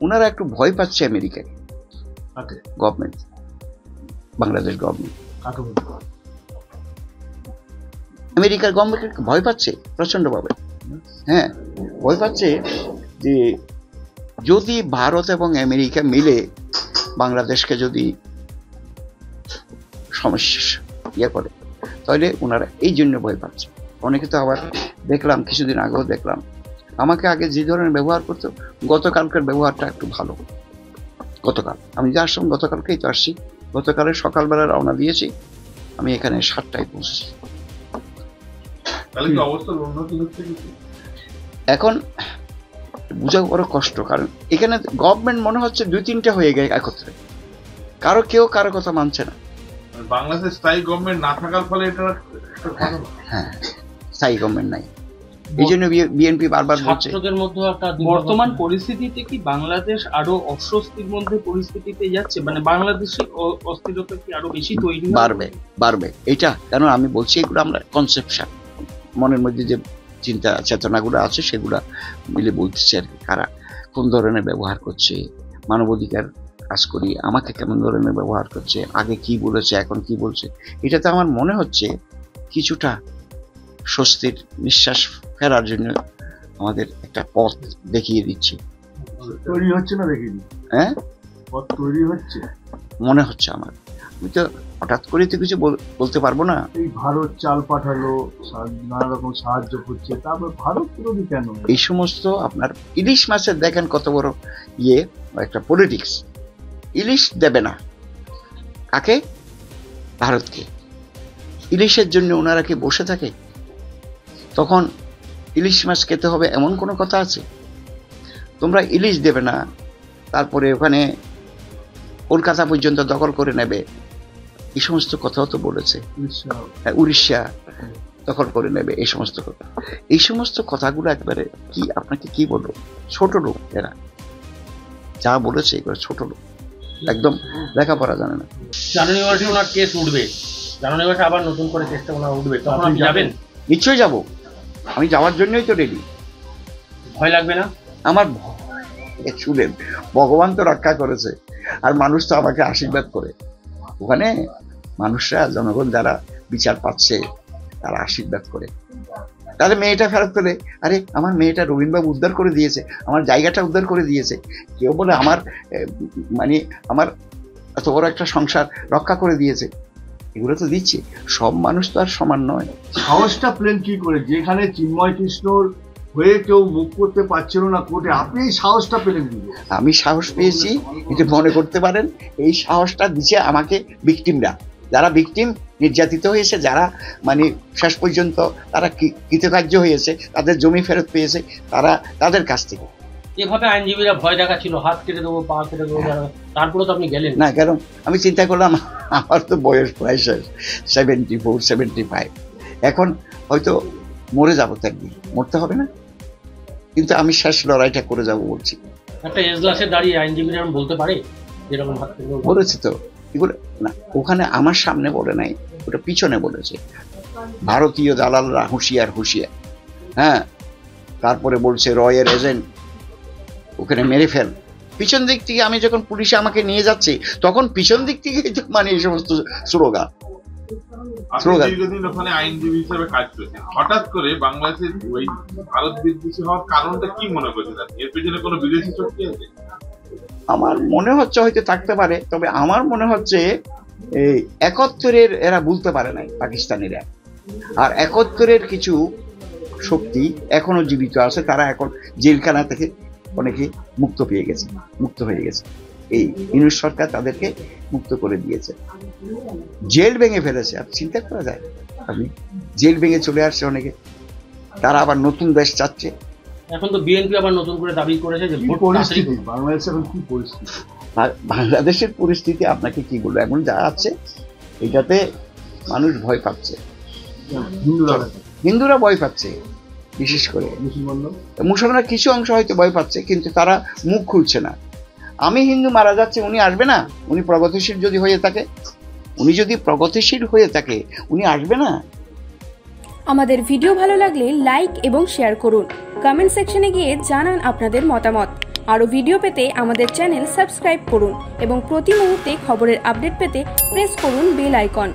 ওনারা একটু ভয় পাচ্ছে আমেরিকায় গভর্নমেন্ট, বাংলাদেশ গভর্নমেন্ট, আমেরিকার গভর্নমেন্ট ভয় পাচ্ছে প্রচন্ডভাবে। হ্যাঁ, ভয় পাচ্ছে যে যদি ভারত এবং আমেরিকা মিলে বাংলাদেশকে যদি সমস্যা ইয়ে করে, তাহলে ওনারা এই জন্য ভয় পাচ্ছে। অনেকে তো আবার দেখলাম, কিছুদিন আগেও দেখলাম, আমাকে আগে যে ধরনের ব্যবহার করতো, গতকালকের ব্যবহারটা একটু ভালো। গতকাল আমি যে আসলাম, গতকালকেই তো আসছি, গতকালের সকালবেলা রওনা দিয়েছি, আমি এখানে 7টায় পৌঁছেছি। এখন বোঝা বড় কষ্ট, কারণ এখানে গভর্নমেন্ট মনে হচ্ছে 2-3টা হয়ে গেছে একত্রে, কেউ কারো কথা মানছে না। বাংলাদেশ স্থায়ী গভর্নমেন্ট না থাকার ফলে এটা, হ্যাঁ, স্থায়ী গভর্নমেন্ট নাই, এই জন্য বিএনপি বারবার বলছে। বর্তমান পরিস্থিতিতে কি বাংলাদেশ আরো অস্বস্তির মধ্যে পরিস্থিতিতে যাচ্ছে, মানে বাংলাদেশের অস্থিরতা কি আরো বেশি তৈরি বাড়বে এটা, কারণ আমি বলছি এগুলো আমরা কনসেপশন, মনের মধ্যে যে চিন্তা চেতনাগুলো আছে সেগুলা মিলে বলতেছে আর কি। কারা কোন ধরনের ব্যবহার করছে, মানবাধিকার কাজ করি, আমাকে কেমন ধরনের ব্যবহার করছে, আগে কি বলেছে এখন কি বলছে, এটাতে আমার মনে হচ্ছে কিছুটা স্বস্তির নিঃশ্বাস ফেরার জন্য আমাদের একটা পথ দেখিয়ে দিচ্ছে। তৈরি হচ্ছে না দেখিনি? হ্যাঁ, পথ তৈরি হচ্ছে মনে হচ্ছে আমার। আমি তো হঠাৎ করে তো কিছু বলতে পারবো না। এই ভারত চাল পাঠালো, নানা রকম সাহায্য করছে, তারপর ভারত বিরোধী কেন? এই সমস্ত আপনার ইলিশ মাছের দেখেন কত বড় ইয়ে, একটা পলিটিক্স। ইলিশ দেবে না কাকে? ভারতকে। ইলিশের জন্য ওনারা কি বসে থাকে? তখন ইলিশ মাছ খেতে হবে এমন কোনো কথা আছে? তোমরা ইলিশ দেবে না, তারপরে ওখানে কলকাতা পর্যন্ত দখল করে নেবে, এই সমস্ত কথাও তো বলেছে। উড়িষ্যা দখল করে নেবে, এই সমস্ত কথা। এই সমস্ত কথাগুলো একবারে কি, আপনাকে কি বলবো, ছোট লোক এরা যা বলেছে, এগুলো ছোট লোক, একদম লেখাপড়া জানে না। জানুয়ারি মাসে ওনার কেস উঠবে, জানুয়ারি মাসে আবার নতুন করে কেসটা ওনার উঠবে, তখন আপনি যাবেন? নিশ্চয়ই যাব, আমি যাওয়ার জন্যই তো রেডি। ভয় লাগবে না? আমার শুনেন, ভগবান তো রক্ষা করেছে, আর মানুষ তো আমাকে আশীর্বাদ করে। ওখানে মানুষরা, জনগণ যারা বিচার পাচ্ছে, তারা আশীর্বাদ করে। তাহলে মেয়েটা ফেরত পেলে, আরে আমার মেয়েটা রবীন্দ্রবাবু উদ্ধার করে দিয়েছে, আমার জায়গাটা উদ্ধার করে দিয়েছে, কেউ বলে আমার মানে আমার এত বড় একটা সংসার রক্ষা করে দিয়েছে, এগুলো তো দিচ্ছে। সব মানুষ তো আর সমান নয়। সাহসটা প্লেন কি করে, যেখানে চিন্ময় কৃষ্ণর হয়ে কেউ মুখ করতে পারছিল না কোর্টে, আপনি এই সাহসটা পেলেন? আমি সাহস পেয়েছি, এটা মনে করতে পারেন। এই সাহসটা দিচ্ছে আমাকে ভিকটিমরা, যারা ভিকটিম, নির্যাতিত হয়েছে, যারা মানে শেষ পর্যন্ত তারা কৃতকার্য হয়েছে, তাদের জমি ফেরত পেয়েছে, তারা তাদের কাছ থেকে। এভাবে আইনজীবীরা ভয় দেখাচ্ছিল, হাত কেটে দেবো, পা কেটে দেবো, তারপরে তো আপনি গেলেন না। কারণ আমি চিন্তা করলাম, আমার তো বয়স প্রায় 74-75, এখন হয়তো মরে যাবো, তো একদিন মরতে হবে না, কিন্তু আমি শেষ লড়াইটা করে যাবো বলছি। একটা এজলাসে দাঁড়িয়ে আইনজীবীরা বলতে পারে যেরকম হাত কেটে দেবো? বলেছে তো এগুলো, না ওখানে আমার সামনে বলে নাই, ওটা পিছনে বলেছে। ভারতীয় দালালরা হুঁশিয়ার হুঁশিয়ার, হ্যাঁ। তারপরে বলছে রয়ের এজেন্ট ওখানে মেরে ফেল। পিছন দিক থেকে আমি যখন পুলিশে আমাকে নিয়ে যাচ্ছে, তখন পিছন দিক থেকে মানে এই সমস্ত স্লোগান। দীর্ঘদিন ওখানে আইনজীবী হিসেবে কাজ করেছেন, হঠাৎ করে বাংলাদেশের ওই ভারত বিদ্বেষী হওয়ার কারণটা কি মনে করছেন? এর পেছনে কোনো বিদেশি শক্তি আছে? আমার মনে হচ্ছে হয়তো থাকতে পারে, তবে আমার মনে হচ্ছে এই 71-এর এরা ভুলতে পারে নাই পাকিস্তানিরা, আর 71-এর কিছু শক্তি এখনো জীবিত আছে, তারা এখন জেলখানা থেকে অনেকে মুক্ত হয়ে গেছে। এই ইউনিট সরকার তাদেরকে মুক্ত করে দিয়েছে, জেল ভেঙে ফেলেছে। আর চিন্তা করা যায়, আপনি জেল ভেঙে চলে আসছে অনেকে, তারা আবার নতুন দেশ চাচ্ছে। এখন তো বিএনপি আবার নতুন করে দাবি করেছে যে বাংলাদেশের পরিস্থিতি আপনাকে কি বলবো, এখন যা আছে এটাতে মানুষ ভয় পাচ্ছে, হিন্দুরা ভয় পাচ্ছে, বিশেষ করে মুসলমানরা কিছু অংশ হয়তো ভয় পাচ্ছে, কিন্তু তারা মুখ খুলছে না। আমি হিন্দু মারা যাচ্ছে, উনি আসবে না? উনি প্রগতিশীল যদি হয়ে থাকে, উনি আসবে না? আমাদের ভিডিও ভালো লাগলে লাইক এবং শেয়ার করুন, কমেন্ট সেকশনে গিয়ে জানান আপনাদের মতামত। আরও ভিডিও পেতে আমাদের চ্যানেল সাবস্ক্রাইব করুন এবং প্রতি মুহূর্তে খবরের আপডেট পেতে প্রেস করুন বেল আইকন।